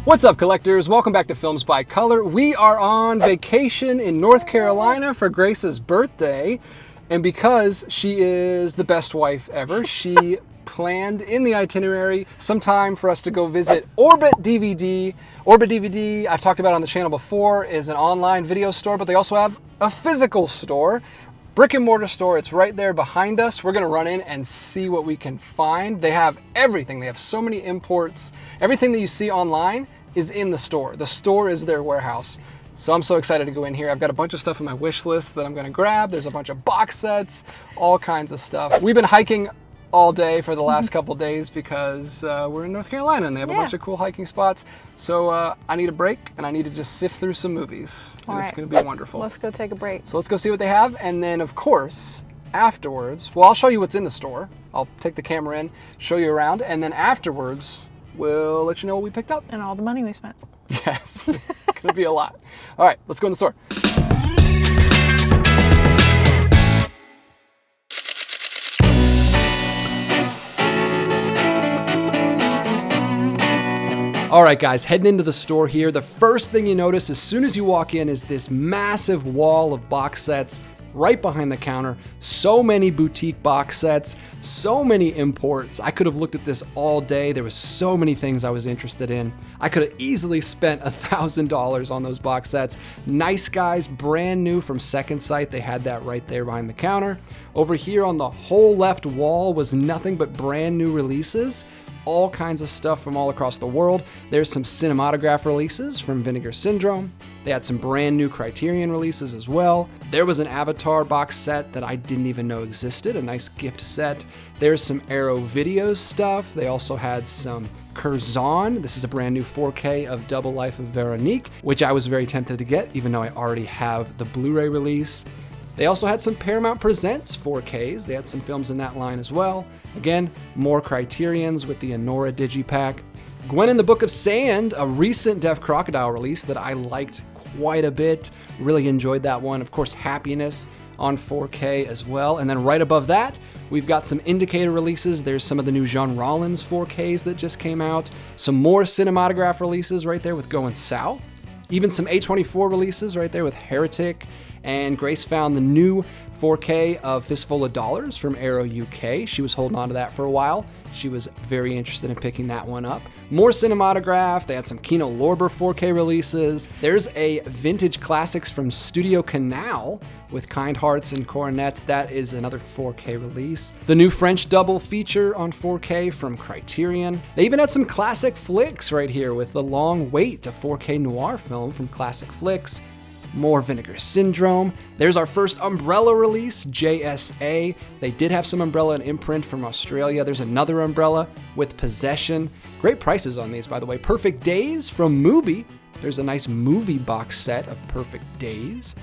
What's up, collectors? Welcome back to Films by Color. We are on vacation in North Carolina for Grace's birthday, and because she is the best wife ever, she planned in the itinerary some time for us to go visit Orbit DVD. Orbit DVD, I've talked about on the channel before, is an online video store, but they also have a physical store. Brick and mortar store, it's right there behind us. We're gonna run in and see what we can find. They have everything. They have so many imports. Everything that you see online is in the store. The store is their warehouse. So I'm so excited to go in here. I've got a bunch of stuff on my wish list that I'm gonna grab. There's a bunch of box sets, all kinds of stuff. We've been hiking all day for the last couple days because we're in North Carolina and they have a bunch of cool hiking spots. So I need a break and I need to just sift through some movies. And it's gonna be wonderful. Let's go take a break. So let's go see what they have. And then of course, afterwards, well, I'll show you what's in the store. I'll take the camera in, show you around. And then afterwards, we'll let you know what we picked up. And all the money we spent. Yes, it's gonna be a lot. All right, let's go in the store. All right, guys, heading into the store here. The first thing you notice as soon as you walk in is this massive wall of box sets right behind the counter. So many boutique box sets, so many imports. I could have looked at this all day. There was so many things I was interested in. I could have easily spent $1,000 on those box sets. Nice Guys, brand new from Second Sight. They had that right there behind the counter. Over here on the whole left wall was nothing but brand new releases. All kinds of stuff from all across the world. There's some cinematograph releases from Vinegar Syndrome. They had some brand new Criterion releases as well. There was an Avatar box set that I didn't even know existed, a nice gift set. There's some Arrow Videos stuff. They also had some Curzon. This is a brand new 4K of Double Life of Veronique, which I was very tempted to get, even though I already have the Blu-ray release. They also had some Paramount Presents 4Ks. They had some films in that line as well. Again, more Criterions with the Anora Digipack. Gwen and the Book of Sand, a recent Deaf Crocodile release that I liked quite a bit. Really enjoyed that one. Of course, Happiness on 4K as well. And then right above that, we've got some indicator releases. There's some of the new Jean Rollins 4Ks that just came out. Some more cinematograph releases right there with Going South. Even some A24 releases right there with Heretic. And Grace found the new 4K of Fistful of Dollars from Arrow UK. She was holding on to that for a while. She was very interested in picking that one up. More cinematograph. They had some Kino Lorber 4K releases. There's a Vintage Classics from StudioCanal with Kind Hearts and Coronets. That is another 4K release. The new French double feature on 4K from Criterion. They even had some classic flicks right here with The Long Wait, a 4K noir film from Classic Flicks. More Vinegar Syndrome. There's our first Umbrella release, JSA. They did have some Umbrella and Imprint from Australia. There's another Umbrella with Possession. Great prices on these, by the way. Perfect Days from Mubi. There's a nice movie box set of Perfect Days.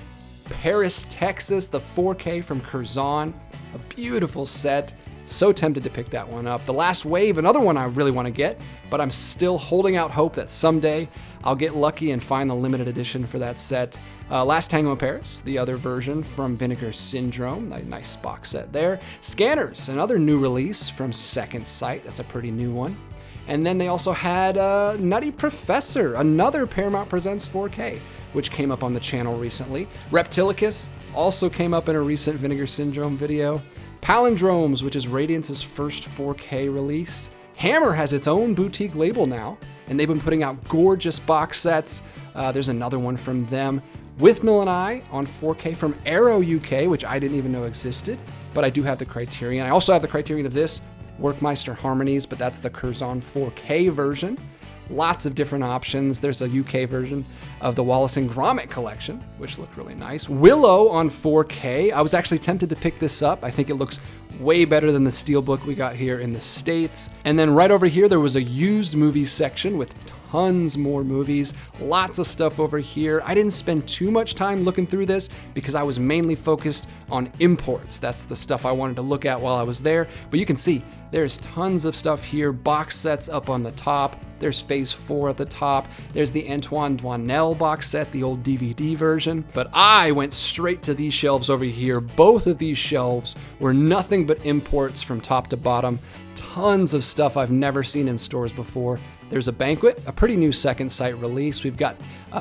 Paris, Texas, the 4K from Curzon. A beautiful set. So tempted to pick that one up. The Last Wave, another one I really want to get, but I'm still holding out hope that someday I'll get lucky and find the limited edition for that set. Last Tango in Paris, the other version from Vinegar Syndrome, a nice box set there. Scanners, another new release from Second Sight, that's a pretty new one. And then they also had Nutty Professor, another Paramount Presents 4K, which came up on the channel recently. Reptilicus also came up in a recent Vinegar Syndrome video. Palindromes, which is Radiance's first 4K release. Hammer has its own boutique label now, and they've been putting out gorgeous box sets. There's another one from them. With Mill and I on 4K from Arrow UK, which I didn't even know existed, but I do have the Criterion. I also have the Criterion of this, Workmeister Harmonies, but that's the Curzon 4K version. Lots of different options. There's a UK version of the Wallace and Gromit collection, which looked really nice. Willow on 4K. I was actually tempted to pick this up. I think it looks way better than the Steelbook we got here in the States. And then right over here, there was a used movies section with tons more movies, lots of stuff over here. I didn't spend too much time looking through this because I was mainly focused on imports. That's the stuff I wanted to look at while I was there. But you can see there's tons of stuff here, box sets up on the top, There's Phase 4 at the top. There's the Antoine Doinel box set, the old DVD version. But I went straight to these shelves over here. Both of these shelves were nothing but imports from top to bottom. Tons of stuff I've never seen in stores before. There's a Banquet, a pretty new second sight release. We've got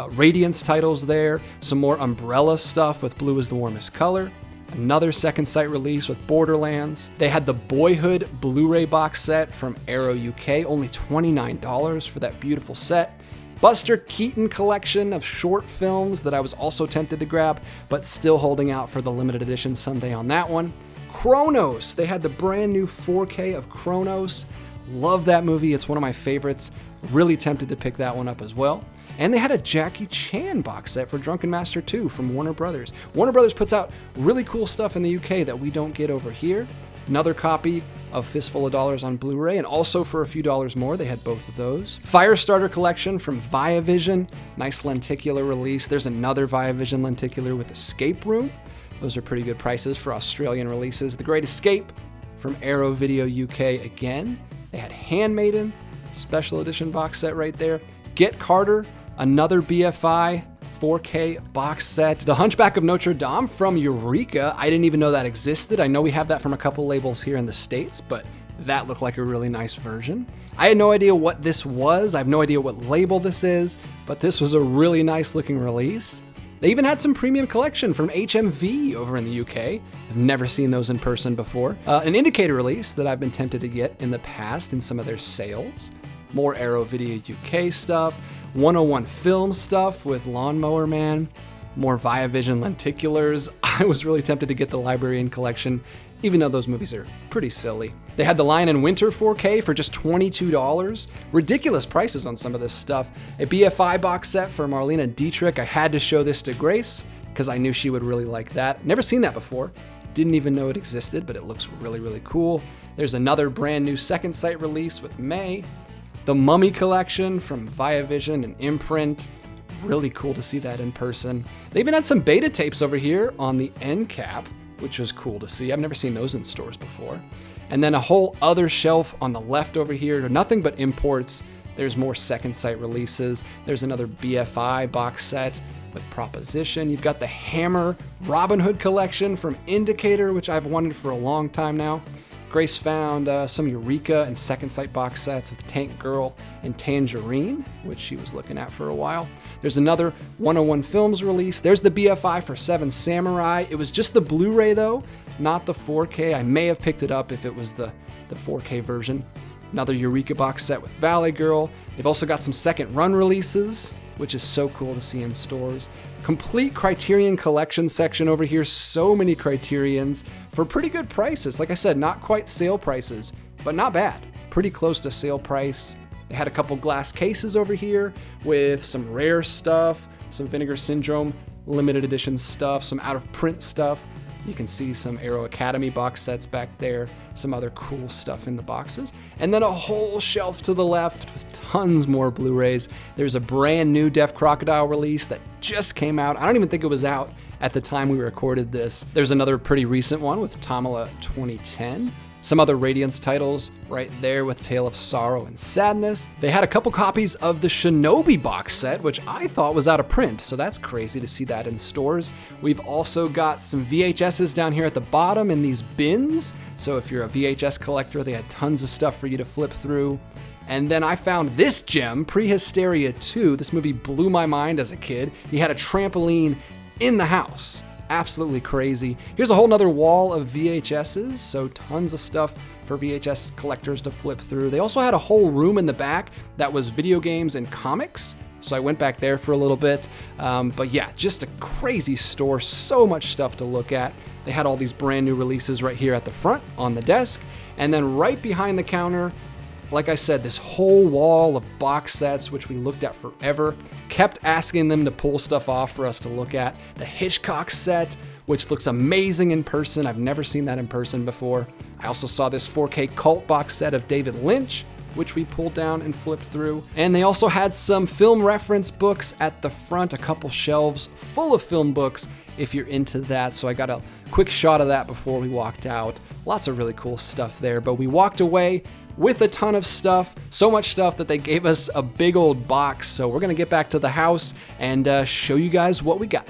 Radiance titles there, some more Umbrella stuff with Blue is the Warmest Color, another second sight release with Borderlands. They had the Boyhood Blu-ray box set from Arrow UK, only $29 for that beautiful set. Buster Keaton collection of short films that I was also tempted to grab, but still holding out for the limited edition Sunday on that one. Chronos, they had the brand new 4K of Chronos. Love that movie, it's one of my favorites. Really tempted to pick that one up as well. And they had a Jackie Chan box set for Drunken Master 2 from Warner Brothers. Warner Brothers puts out really cool stuff in the UK that we don't get over here. Another copy of Fistful of Dollars on Blu-ray, and also for a few dollars more, they had both of those. Firestarter collection from Viavision, nice lenticular release. There's another Viavision lenticular with Escape Room. Those are pretty good prices for Australian releases. The Great Escape from Arrow Video UK again. They had Handmaiden, special edition box set right there. Get Carter, another BFI 4K box set. The Hunchback of Notre Dame from Eureka. I didn't even know that existed. I know we have that from a couple labels here in the States, but that looked like a really nice version. I had no idea what this was. I have no idea what label this is, but this was a really nice looking release. They even had some premium collection from HMV over in the UK. I've never seen those in person before. An Indicator release that I've been tempted to get in the past in some of their sales. More Arrow Video UK stuff. 101 Film stuff with Lawnmower Man. More Viavision lenticulars. I was really tempted to get the Librarian collection, even though those movies are pretty silly. They had the Lion in Winter 4K for just $22. Ridiculous prices on some of this stuff. A BFI box set for Marlene and Dietrich. I had to show this to Grace because I knew she would really like that. Never seen that before. Didn't even know it existed, but it looks really, really cool. There's another brand new second sight release with May. The Mummy collection from Viavision and Imprint. Really cool to see that in person. They even had some beta tapes over here on the end cap, which was cool to see. I've never seen those in stores before. And then a whole other shelf on the left over here, nothing but imports. There's more second sight releases. There's another BFI box set with Proposition. You've got the Hammer Robin Hood collection from Indicator, which I've wanted for a long time now. Grace found some Eureka and second sight box sets with Tank Girl and Tangerine, which she was looking at for a while. There's another 101 Films release. There's the BFI for Seven Samurai. It was just the Blu-ray though, not the 4K. I may have picked it up if it was the 4K version. Another Eureka box set with Valley Girl. They've also got some second run releases, which is so cool to see in stores. Complete Criterion collection section over here. So many Criterions for pretty good prices. Like I said, not quite sale prices, but not bad. Pretty close to sale price. They had a couple glass cases over here with some rare stuff, some Vinegar Syndrome limited edition stuff, some out of print stuff. You can see some Arrow Academy box sets back there, some other cool stuff in the boxes. And then a whole shelf to the left with tons more Blu-rays. There's a brand new Deaf Crocodile release that just came out. I don't even think it was out at the time we recorded this. There's another pretty recent one with Tamala 2010. Some other Radiance titles right there with Tale of Sorrow and Sadness. They had a couple copies of the Shinobi box set, which I thought was out of print, so that's crazy to see that in stores. We've also got some VHSs down here at the bottom in these bins. So if you're a VHS collector, they had tons of stuff for you to flip through. And then I found this gem, Prehysteria 2. This movie blew my mind as a kid. He had a trampoline in the house. Absolutely crazy. Here's a whole nother wall of VHSs, so tons of stuff for VHS collectors to flip through. They also had a whole room in the back that was video games and comics, so I went back there for a little bit. But yeah, just a crazy store, so much stuff to look at. They had all these brand new releases right here at the front on the desk, and then right behind the counter, like I said, this whole wall of box sets, which we looked at forever, kept asking them to pull stuff off for us to look at. The Hitchcock set, which looks amazing in person. I've never seen that in person before. I also saw this 4K cult box set of David Lynch, which we pulled down and flipped through. And they also had some film reference books at the front, a couple shelves full of film books if you're into that. So I got a quick shot of that before we walked out. Lots of really cool stuff there, but we walked away with a ton of stuff, so much stuff that they gave us a big old box. So we're gonna get back to the house and show you guys what we got.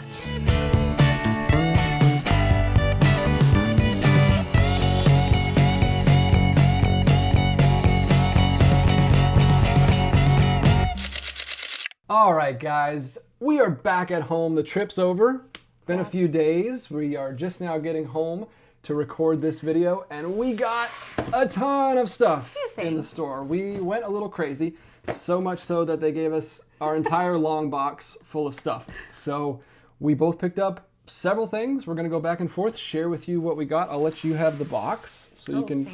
All right, guys, we are back at home. The trip's over. Been a few days. We are just now getting home to record this video, and we got a ton of stuff in the store. We went a little crazy, so much so that they gave us our entire long box full of stuff. So we both picked up several things. We're gonna go back and forth, share with you what we got. I'll let you have the box so you can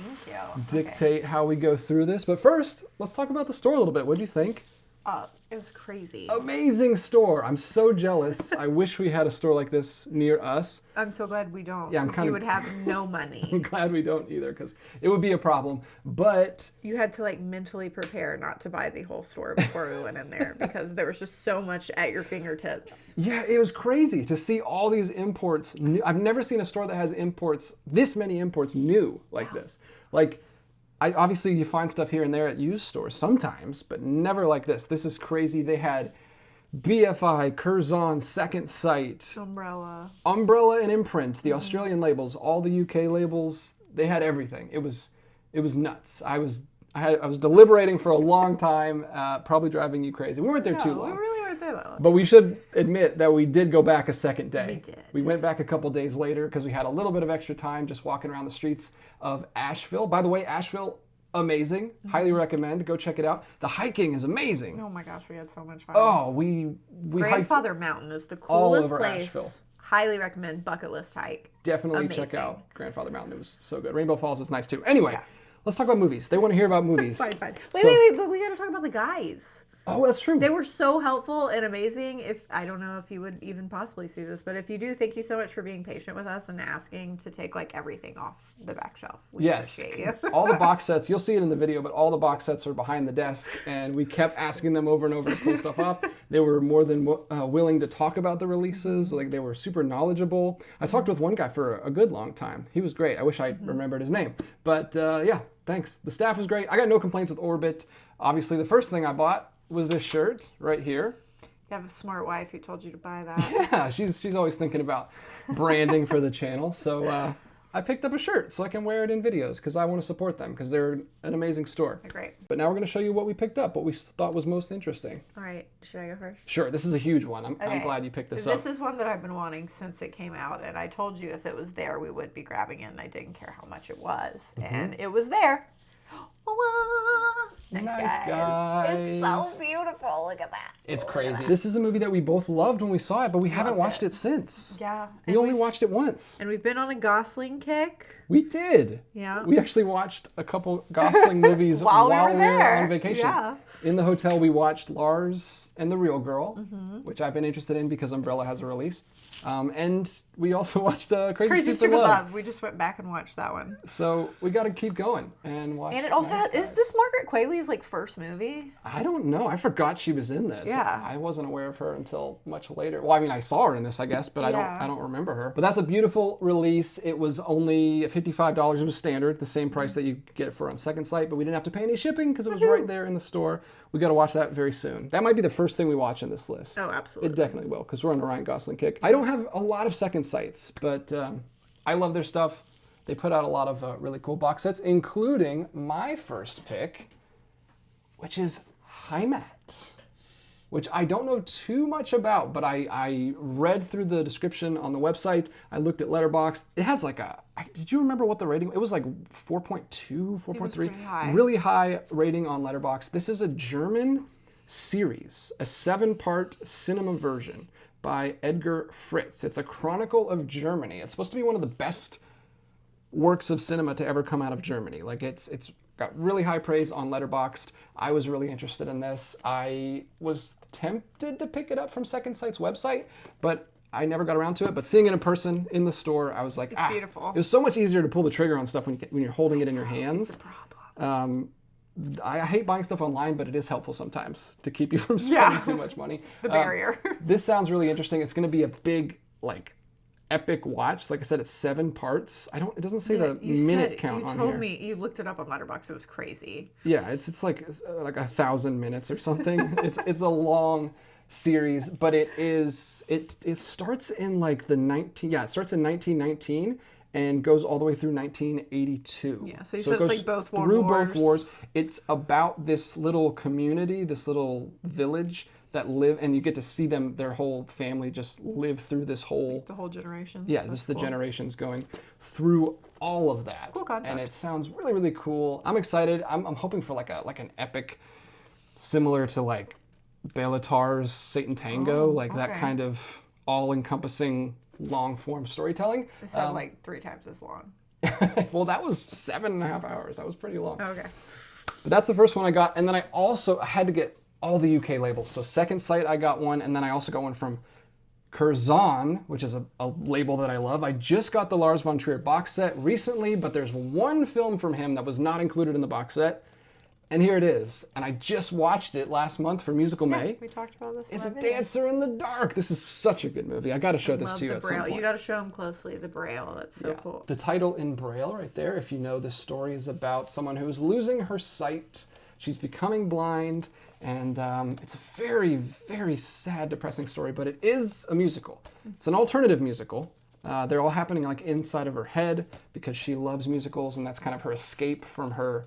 dictate how we go through this. But first, let's talk about the store a little bit. What do you think? It was crazy. Amazing store. I'm so jealous. I wish we had a store like this near us. I'm so glad we don't. Yeah, you would have no money. I'm glad we don't either, because it would be a problem. But you had to like mentally prepare not to buy the whole store before we went in there, because there was just so much at your fingertips. Yeah, it was crazy to see all these imports. I've never seen a store that has imports, this many imports new like this. Like, obviously you find stuff here and there at used stores sometimes, but never like this. This is crazy. They had BFI, Curzon, Second Sight, Umbrella, and Imprint, the Australian labels, all the UK labels. They had everything. It was nuts. I was deliberating for a long time, probably driving you crazy. We weren't there too long. We really weren't there that long. But we should admit that we did go back a second day. We did. We went back a couple days later because we had a little bit of extra time just walking around the streets of Asheville. By the way, Asheville, amazing. Highly recommend. Go check it out. The hiking is amazing. Oh my gosh, we had so much fun. Oh, we Grandfather Mountain is the all coolest over place. Asheville. Highly recommend bucket list hike. Definitely check out Grandfather Mountain. It was so good. Rainbow Falls is nice too. Anyway, let's talk about movies. They want to hear about movies. Fine. Wait, but we got to talk about the guys. Oh, that's true. They were so helpful and amazing. I don't know if you would even possibly see this, but if you do, thank you so much for being patient with us and asking to take like everything off the back shelf. We appreciate you. All the box sets, you'll see it in the video, but all the box sets are behind the desk, and we kept asking them over and over to pull stuff off. They were more than willing to talk about the releases. Like, they were super knowledgeable. I talked with one guy for a good long time. He was great. I wish I remembered his name. But yeah, thanks. The staff was great. I got no complaints with Orbit. Obviously, the first thing I bought was this shirt right here. You have a smart wife who told you to buy that. Yeah, she's always thinking about branding for the channel. So I picked up a shirt so I can wear it in videos because I want to support them because they're an amazing store. They're great. But now we're going to show you what we picked up, what we thought was most interesting. All right, should I go first? Sure, this is a huge one. I'm glad you picked this up. This is one that I've been wanting since it came out, and I told you if it was there, we would be grabbing it, and I didn't care how much it was. And it was there. Nice guys. It's so beautiful. Look at that. It's crazy. This is a movie that we both loved when we saw it, but we haven't watched it since. Yeah. We only watched it once. And we've been on a Gosling kick. We did. Yeah. We actually watched a couple Gosling movies while we were on vacation. Yeah. In the hotel, we watched Lars and the Real Girl, which I've been interested in because Umbrella has a release. And we also watched Crazy Stupid Love. We just went back and watched that one. So we got to keep going and watch. And it also is this Margaret Qualley's like first movie? I don't know. I forgot she was in this. Yeah. I wasn't aware of her until much later. Well, I mean, I saw her in this, I guess, but I don't remember her. But that's a beautiful release. It was only $55. It was standard, the same price that you get it for on Second Sight, but we didn't have to pay any shipping because it was right there in the store. We got to watch that very soon. That might be the first thing we watch in this list. Oh, absolutely. It definitely will, because we're on a Ryan Gosling kick. I don't have a lot of Second Sights, but I love their stuff. They put out a lot of really cool box sets, including my first pick, which is Heimat, which I don't know too much about, but I read through the description on the website. I looked at Letterboxd. It has like did you remember what the rating? It was like 4.2, 4.3. Really high rating on Letterboxd. This is a German series, a 7-part cinema version by Edgar Fritz. It's a chronicle of Germany. It's supposed to be one of the best works of cinema to ever come out of Germany. Like, it's got really high praise on Letterboxd. I was really interested in this. I was tempted to pick it up from Second Sight's website, but I never got around to it. But seeing it in person in the store, I was like, it's beautiful. It was so much easier to pull the trigger on stuff when you're holding it in your hands. It's a problem. I hate buying stuff online, but it is helpful sometimes to keep you from spending too much money. The barrier. This sounds really interesting. It's going to be a big, like, epic watch. Like I said, it's 7 parts. It doesn't say the You minute said, count on You told here. me, you looked it up on Letterboxd. It was crazy. Yeah, it's like 1,000 minutes or something. It's a long series, but it starts in like it starts in 1919 and goes all the way through 1982. Yeah, so you it said it's goes like both through wars. both wars. It's about this little community, this little village that live, and you get to see their whole family just live through this whole... The whole generation. Yeah, just the generations going through all of that. Cool concept. And it sounds really, really cool. I'm excited. I'm hoping for like an epic similar to like Belatar's Satan Tango, that kind of all-encompassing long-form storytelling. This had like 3 times as long. Well, that was 7.5 hours. That was pretty long. Okay. But that's the first one I got. And then I had to get all the UK labels. So Second Sight, I got one. And then I also got one from Curzon, which is a label that I love. I just got the Lars von Trier box set recently, but there's one film from him that was not included in the box set. And here it is. And I just watched it last month for Musical May. We talked about this. It's a Dancer in the Dark. This is such a good movie. I got to show this to you at some point. You got to show him closely, the Braille. That's so cool. The title in Braille right there, if you know, this story is about someone who's losing her sight. She's becoming blind, and it's a very, very sad, depressing story, but it is a musical. It's an alternative musical. They're all happening like inside of her head because she loves musicals, and that's kind of her escape from her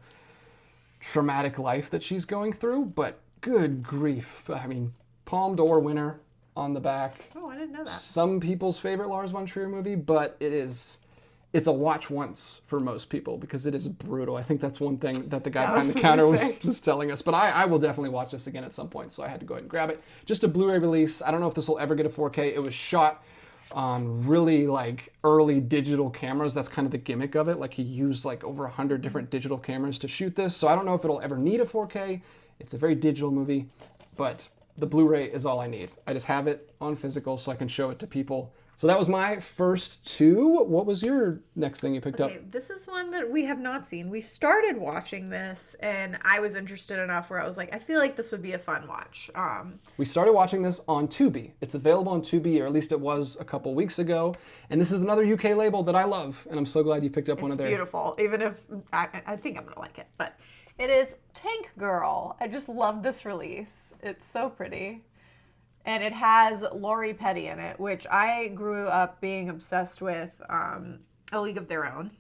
traumatic life that she's going through. But good grief. I mean, Palme d'Or winner on the back. Oh, I didn't know that. Some people's favorite Lars von Trier movie, but it's a watch once for most people because it is brutal. I think that's one thing that the guy behind the counter was telling us. But I will definitely watch this again at some point, so I had to go ahead and grab it. Just a Blu-ray release. I don't know if this will ever get a 4K. It was shot on really like early digital cameras. That's kind of the gimmick of it. Like he used like over 100 different digital cameras to shoot this. So I don't know if it'll ever need a 4K. It's a very digital movie, but the Blu-ray is all I need. I just have it on physical so I can show it to people. So that was my first 2. What was your next thing you picked up? This is one that we have not seen. We started watching this, and I was interested enough where I was like, I feel like this would be a fun watch. We started watching this on Tubi. It's available on Tubi, or at least it was a couple weeks ago. And this is another UK label that I love, and I'm so glad you picked up one of their... It's beautiful, even if I think I'm going to like it. But it is Tank Girl. I just love this release. It's so pretty. And it has Lori Petty in it, which I grew up being obsessed with A League of Their Own.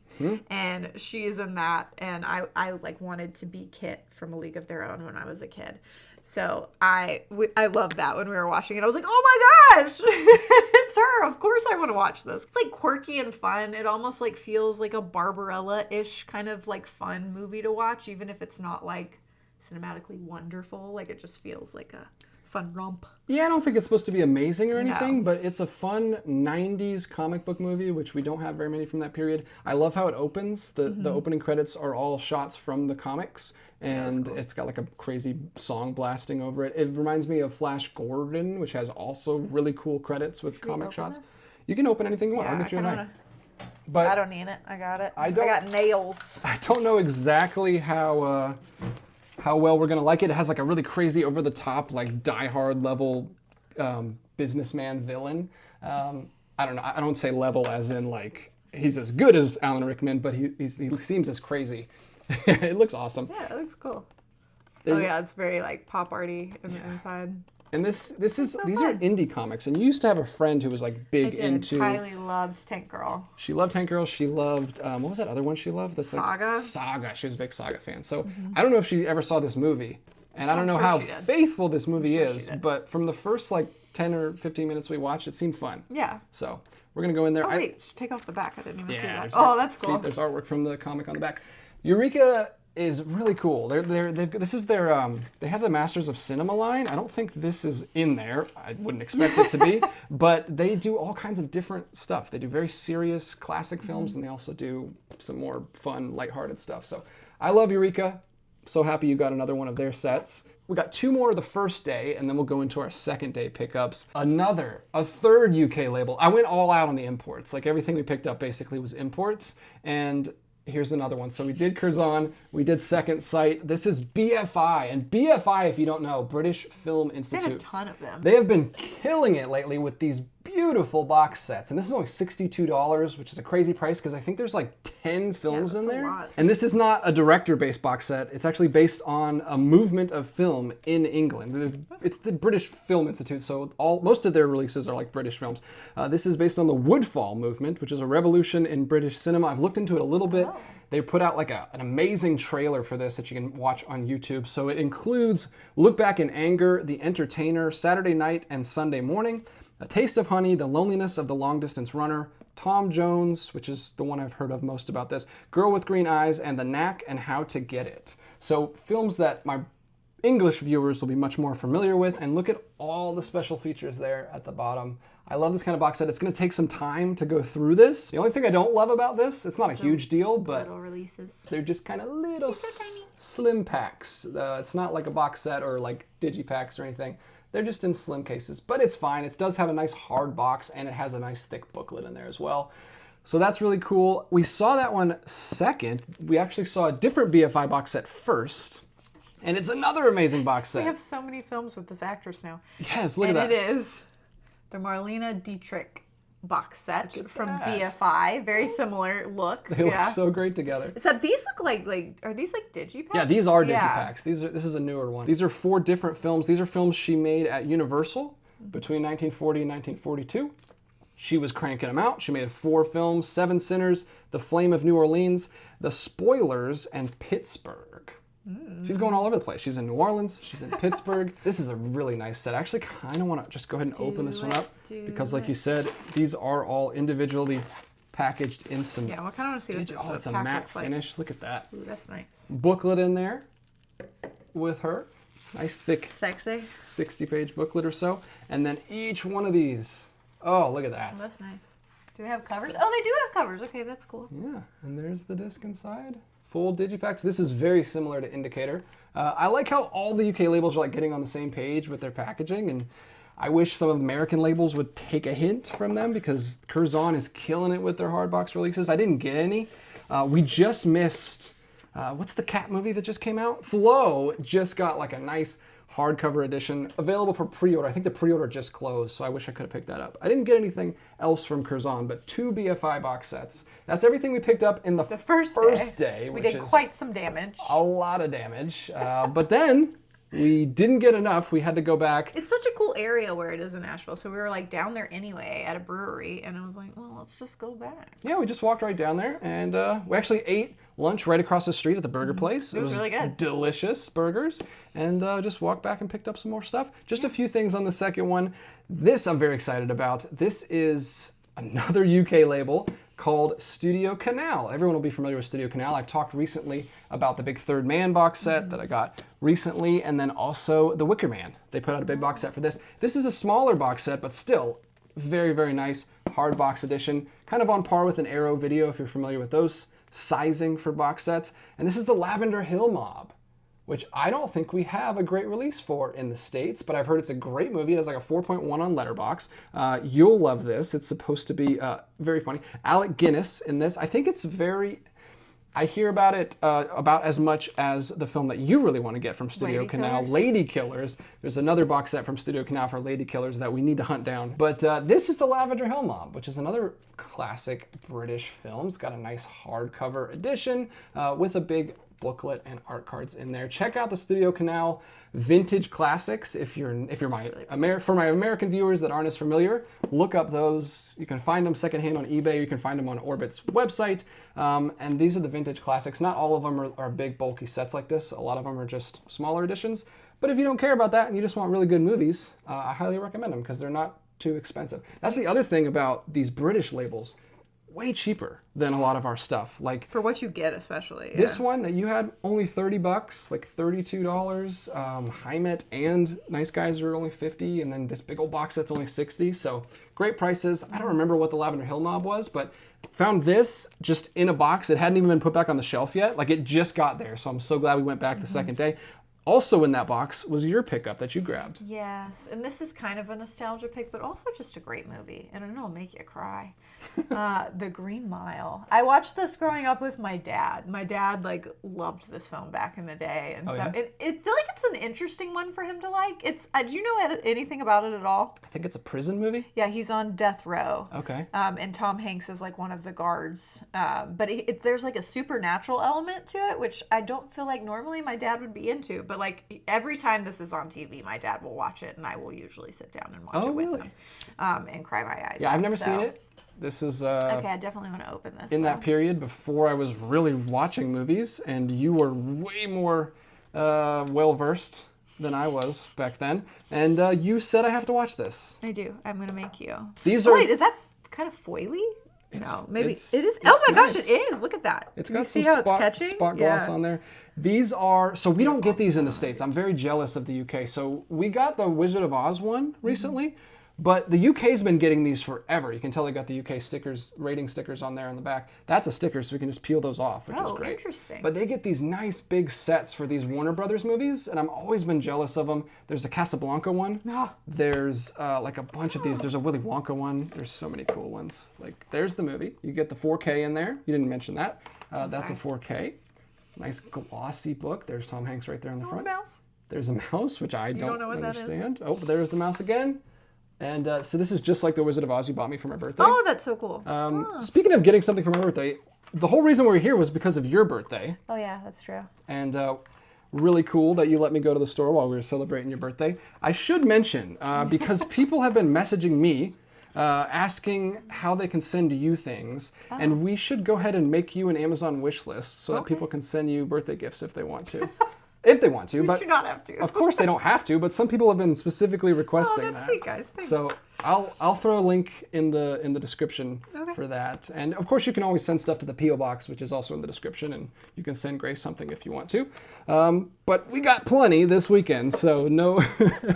And she's in that. And I like wanted to be Kit from A League of Their Own when I was a kid. So I loved that when we were watching it. I was like, oh my gosh, it's her. Of course I want to watch this. It's like quirky and fun. It almost like feels like a Barbarella-ish kind of like fun movie to watch, even if it's not like cinematically wonderful. Like it just feels like a fun romp. Yeah, I don't think it's supposed to be amazing or anything, but it's a fun 90s comic book movie, which we don't have very many from that period. I love how it opens. The opening credits are all shots from the comics, and it's got like a crazy song blasting over it. It reminds me of Flash Gordon, which has also really cool credits with comic shots. This? You can open anything you want. I'll get you a knife. But I don't need it. I got it. I got nails. I don't know exactly how well we're gonna like it. It has like a really crazy, over-the-top, like Die Hard level businessman villain. I don't know. I don't say level as in like he's as good as Alan Rickman, but he seems as crazy. It looks awesome. Yeah, it looks cool. It's very like pop arty in the inside. And these are indie comics. And you used to have a friend who was like big into... Kylie loved Tank Girl. She loved Tank Girl. She loved, what was that other one she loved? That's Saga? Like Saga. She was a big Saga fan. So I don't know if she ever saw this movie. And I don't know how faithful this movie is. But from the first like 10 or 15 minutes we watched, it seemed fun. Yeah. So we're going to go in there. Oh, wait. Take off the back. I didn't even see that. That's cool. See, there's artwork from the comic on the back. Eureka is really cool. They have the Masters of Cinema line. I don't think this is in there. I wouldn't expect it to be, but they do all kinds of different stuff. They do very serious classic films, and they also do some more fun, lighthearted stuff. So I love Eureka. So happy you got another one of their sets. We got 2 more the first day, and then we'll go into our second day pickups. A third UK label. I went all out on the imports. Like everything we picked up basically was imports, and here's another one. So we did Curzon, we did Second Sight. This is BFI. And BFI, if you don't know, British Film Institute. They have a ton of them. They have been killing it lately with these beautiful box sets. And this is only $62, which is a crazy price because I think there's like 10 films in there. Lot. And this is not a director-based box set. It's actually based on a movement of film in England. It's the British Film Institute, so most of their releases are like British films. This is based on the Woodfall movement, which is a revolution in British cinema. I've looked into it a little bit. Oh. They put out like an amazing trailer for this that you can watch on YouTube. So it includes Look Back in Anger, The Entertainer, Saturday Night and Sunday Morning, A Taste of Honey, The Loneliness of the Long Distance Runner, Tom Jones, which is the one I've heard of most about this, Girl with Green Eyes, and The Knack and How to Get It. So films that my English viewers will be much more familiar with, and look at all the special features there at the bottom. I love this kind of box set. It's going to take some time to go through this. The only thing I don't love about this, it's not a huge deal, but Little releases. they're just kind of little slim packs. It's not like a box set or like digipacks or anything. They're just in slim cases, but it's fine. It does have a nice hard box, and it has a nice thick booklet in there as well. So that's really cool. We saw that one second. We actually saw a different BFI box set first. And it's another amazing box set. We have so many films with this actress now. Yes, look at that. And it is the Marlene Dietrich box set from BFI. Very similar look. They look so great together. Except these look like are these like digipacks? Yeah, these are digipacks. This is a newer one. These are 4 different films. These are films she made at Universal between 1940 and 1942. She was cranking them out. She made 4 films: Seven Sinners, The Flame of New Orleans, The Spoilers, and Pittsburgh. She's going all over the place. She's in New Orleans. She's in Pittsburgh. This is a really nice set. I actually kind of want to just go ahead and open this one up because, like you said, these are all individually packaged in some. Yeah, I kind of want to see what oh, it's a matte finish. Look at that. Ooh, that's nice. Booklet in there with her. Nice thick, sexy 60-page booklet or so. And then each one of these. Oh, look at that. Oh, that's nice. Do they have covers? Oh, they do have covers. Okay, that's cool. Yeah, and there's the disc inside. Full digipacks. This is very similar to Indicator. I like how all the UK labels are like getting on the same page with their packaging, and I wish some of the American labels would take a hint from them because Curzon is killing it with their hardbox releases. I didn't get any. We just missed, what's the cat movie that just came out? Flow just got like a nice hardcover edition available for pre-order. I think the pre-order just closed, so I wish I could have picked that up. I didn't get anything else from Curzon, but 2 BFI box sets. That's everything we picked up in the first day, we which did is quite some damage. A lot of damage. But then we didn't get enough. We had to go back. It's such a cool area where it is in Asheville, so we were like down there anyway at a brewery, and I was like, well, let's just go back. Yeah, we just walked right down there, and we actually ate lunch right across the street at the burger place. It was really good. Delicious burgers, and just walked back and picked up some more stuff. Just a few things on the second one. This I'm very excited about. This is another UK label called StudioCanal. Everyone will be familiar with StudioCanal. I've talked recently about the big Third Man box set that I got recently, and then also the Wicker Man. They put out a big box set for this. This is a smaller box set, but still very, very nice hard box edition, kind of on par with an Arrow Video if you're familiar with those sizing for box sets. And this is the Lavender Hill Mob, which I don't think we have a great release for in the States, but I've heard it's a great movie. It has like a 4.1 on Letterboxd. You'll love this. It's supposed to be very funny. Alec Guinness in this. I think it's I hear about it about as much as the film that you really want to get from StudioCanal, Lady Killers. There's another box set from StudioCanal for Lady Killers that we need to hunt down. But this is the Lavender Hill Mob, which is another classic British film. It's got a nice hardcover edition with a big booklet and art cards in there. Check out the StudioCanal vintage classics for my American viewers that aren't as familiar. Look up those. You can find them secondhand on eBay. You can find them on Orbit's website. And these are the vintage classics. Not all of them are big bulky sets like this. A lot of them are just smaller editions. But if you don't care about that and you just want really good movies, I highly recommend them because they're not too expensive. That's the other thing about these British labels. Way cheaper than a lot of our stuff. Like for what you get, especially. This one that you had only $30, like $32. Heimat and Nice Guys are only $50, and then this big old box set's only $60. So great prices. I don't remember what the Lavender Hill Mob was, but found this just in a box. It hadn't even been put back on the shelf yet. Like it just got there. So I'm so glad we went back the second day. Also in that box was your pickup that you grabbed. Yes, and this is kind of a nostalgia pick, but also just a great movie, and I know it'll make you cry. The Green Mile. I watched this growing up with my dad. My dad like loved this film back in the day, and it feel like it's an interesting one for him to like. It's do you know anything about it at all? I think it's a prison movie. Yeah, he's on death row. Okay. And Tom Hanks is like one of the guards. But there's like a supernatural element to it, which I don't feel like normally my dad would be into. But like every time this is on TV, my dad will watch it, and I will usually sit down and watch it with him, and cry my eyes out. Yeah, I've never seen it. This is okay. I definitely want to open this. In that period before I was really watching movies, and you were way more well versed than I was back then. And you said I have to watch this. I do. I'm gonna make you. These are. Wait, is that kind of foily? No, maybe it is. Oh my gosh, it is. Look at that. It's got some spot gloss on there. These are, so we don't get these in the States. I'm very jealous of the UK. So we got the Wizard of Oz one recently, but the UK's been getting these forever. You can tell they got the UK stickers, rating stickers on there on the back. That's a sticker, so we can just peel those off, which is great. Interesting. But they get these nice big sets for these Warner Brothers movies, and I've always been jealous of them. There's a Casablanca one. There's like a bunch of these. There's a Willy Wonka one. There's so many cool ones. Like, there's the movie. You get the 4K in there. You didn't mention that. That's a 4K. Nice glossy book. There's Tom Hanks right there on the front. Mouse. There's a mouse, which I don't know what understand. Oh, there's the mouse again. And so this is just like the Wizard of Oz you bought me for my birthday. Oh, that's so cool. Speaking of getting something for my birthday, the whole reason we're here was because of your birthday. Oh yeah, that's true. And really cool that you let me go to the store while we were celebrating your birthday. I should mention, because people have been messaging me, asking how they can send you things, and we should go ahead and make you an Amazon wish list so that people can send you birthday gifts if they want to. If they want to, but you not have to. Of course they don't have to, but some people have been specifically requesting that. That's sweet, guys. Thanks. So I'll throw a link in the description for that. And of course you can always send stuff to the P.O. Box, which is also in the description, and you can send Grace something if you want to. But we got plenty this weekend, so no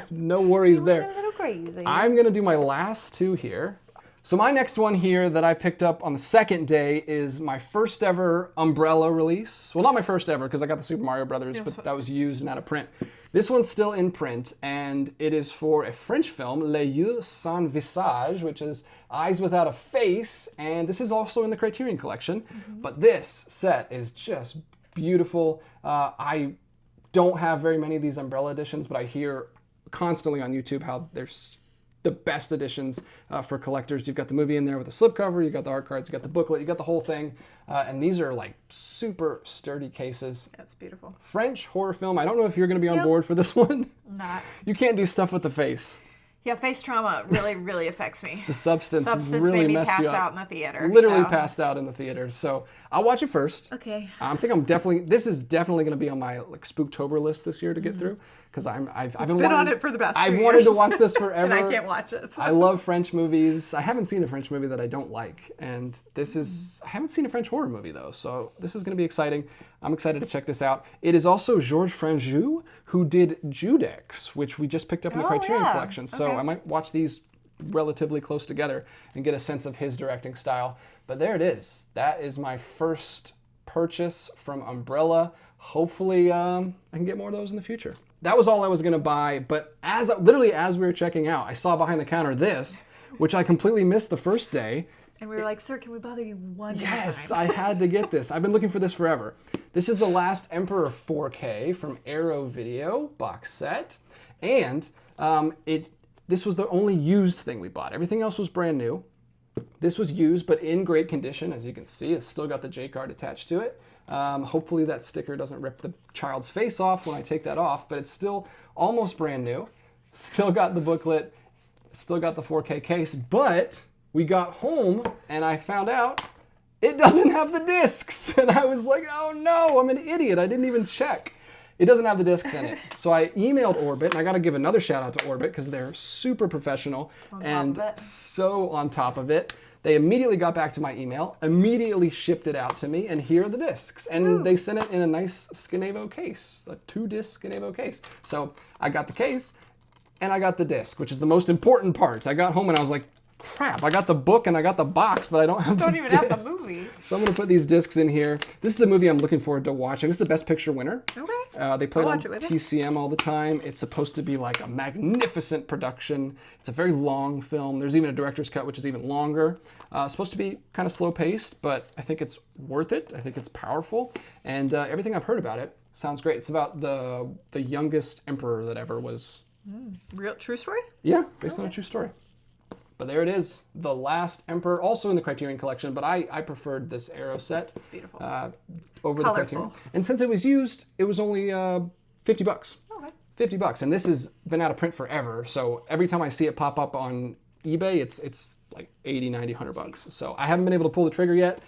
no worries there. A little crazy. I'm gonna do my last two here. So my next one here that I picked up on the second day is my first ever Umbrella release. Well, not my first ever, because I got the Super Mario Brothers, but that was used and out of print. This one's still in print, and it is for a French film, Les Yeux Sans Visage, which is Eyes Without a Face, and this is also in the Criterion collection. But this set is just beautiful. I don't have very many of these Umbrella editions, but I hear constantly on YouTube how there's the best editions for collectors. You've got the movie in there with the slipcover, you got the art cards, you got the booklet, you got the whole thing. And these are like super sturdy cases. That's beautiful. French horror film. I don't know if you're going to be on board for this one. Not. You can't do stuff with the face. Yeah, face trauma really affects me. The substance really made me messed pass you up. out in the theater. Literally passed out in the theater. So I'll watch it first. Okay. I think this is definitely going to be on my like Spooktober list this year to get through, because I've been on it for the past 2 I've years. wanted to watch this forever. And I can't watch it. So. I love French movies. I haven't seen a French movie that I don't like, and this is I haven't seen a French horror movie though, so this is going to be exciting. I'm excited to check this out. It is also Georges Franju who did Judex, which we just picked up in the Criterion collection. So I might watch these relatively close together and get a sense of his directing style. But there it is. That is my first purchase from Umbrella. Hopefully I can get more of those in the future. That was all I was going to buy, but literally as we were checking out, I saw behind the counter this, which I completely missed the first day. And we were like, sir, can we bother you one more Yes, time? I had to get this. I've been looking for this forever. This is the Last Emperor 4K from Arrow Video box set. And this was the only used thing we bought. Everything else was brand new. This was used, but in great condition. As you can see, it's still got the J-card attached to it. Hopefully that sticker doesn't rip the child's face off when I take that off, but it's still almost brand new. Still got the booklet, still got the 4K case, but we got home and I found out it doesn't have the discs. And I was like, oh no, I'm an idiot. I didn't even check. It doesn't have the discs in it. So I emailed Orbit, and I got to give another shout out to Orbit because they're super professional and so on top of it. They immediately got back to my email, immediately shipped it out to me, and here are the discs. And they sent it in a nice Skenevo case, a 2-disc Skenevo case. So I got the case, and I got the disc, which is the most important part. I got home and I was like, crap, I got the book and I got the box, but I don't have the Don't even have the discs. movie. So I'm going to put these discs in here. This is a movie I'm looking forward to watching. This is the Best Picture winner. Okay. They play it I'll on watch it with you. TCM all the time. It's supposed to be like a magnificent production. It's a very long film. There's even a director's cut, which is even longer. Supposed to be kind of slow paced, but I think it's worth it. I think it's powerful. And everything I've heard about it sounds great. It's about the youngest emperor that ever was. Real true story? Yeah, based on a true story. But there it is, The Last Emperor, also in the Criterion collection, but I preferred this Arrow set Beautiful. over the Criterion. Colorful. And since it was used, it was only $50. Okay. $50, and this has been out of print forever, so every time I see it pop up on eBay, it's like 80, 90, 100 bucks. So I haven't been able to pull the trigger yet,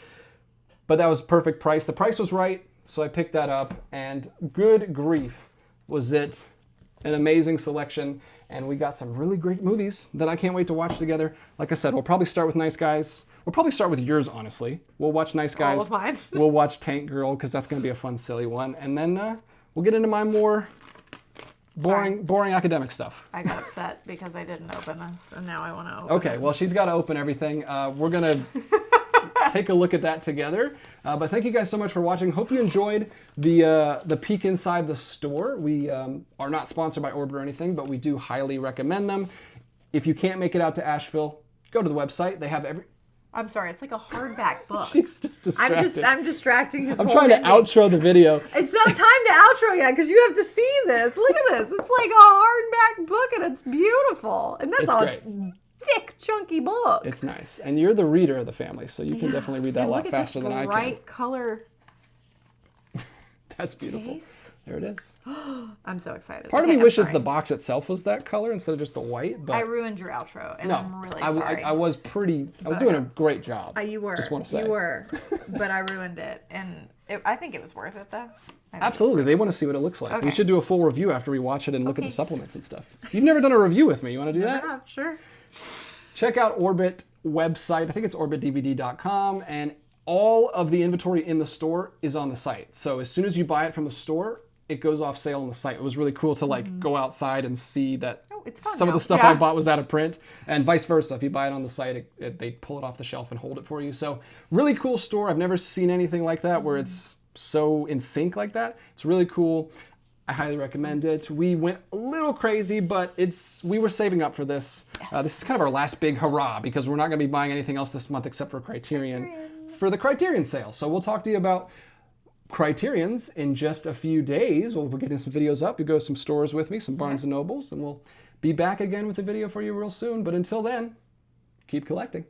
but that was perfect price. The price was right, so I picked that up, and good grief, was it an amazing selection. And we got some really great movies that I can't wait to watch together. Like I said, we'll probably start with Nice Guys. We'll probably start with yours, honestly. We'll watch Nice Guys. All of mine. We'll watch Tank Girl, because that's going to be a fun, silly one. And then we'll get into my more boring academic stuff. I got upset because I didn't open this, and now I want to open Okay, it. well, she's got to open everything. We're going to take a look at that together. But thank you guys so much for watching. Hope you enjoyed the peek inside the store. We are not sponsored by Orbit or anything, but we do highly recommend them. If you can't make it out to Asheville, go to the website. They have every... I'm sorry, it's like a hardback book. She's just distracted. I'm distracting his I'm whole trying to ending. outro the video. It's not time to outro yet because you have to see this. Look at this. It's like a hardback book and it's beautiful. And that's It's a great. thick, chunky book. It's nice. And you're the reader of the family, so you can definitely read that a lot faster than I can. Bright color That's beautiful. case. There it is. I'm so excited. Part of me Okay, I'm wishes sorry. the box itself was that color instead of just the white, but I ruined your outro, and no, I'm really I sorry. was doing a great job. You were. Just want to say. You were. But I ruined it. And I think it was worth it, though. Absolutely. They want to see what it looks like. We Okay. should do a full review after we watch it and look at the supplements and stuff. You've never done a review with me. You want to do that? Yeah, sure. Check out Orbit website. I think it's orbitdvd.com, and all of the inventory in the store is on the site. So as soon as you buy it from the store, it goes off sale on the site. It was really cool to like go outside and see that it's fun some of now. the stuff Yeah. I bought was out of print, and vice versa. If you buy it on the site, they pull it off the shelf and hold it for you. So really cool store. I've never seen anything like that where it's so in sync like that. It's really cool. I highly recommend it. We went a little crazy, but we were saving up for this. This is kind of our last big hurrah because we're not going to be buying anything else this month except for Criterion for the Criterion sale. So we'll talk to you about Criterions in just a few days. We'll be getting some videos up. You go to some stores with me, some Barnes & Nobles, and we'll be back again with a video for you real soon. But until then, keep collecting.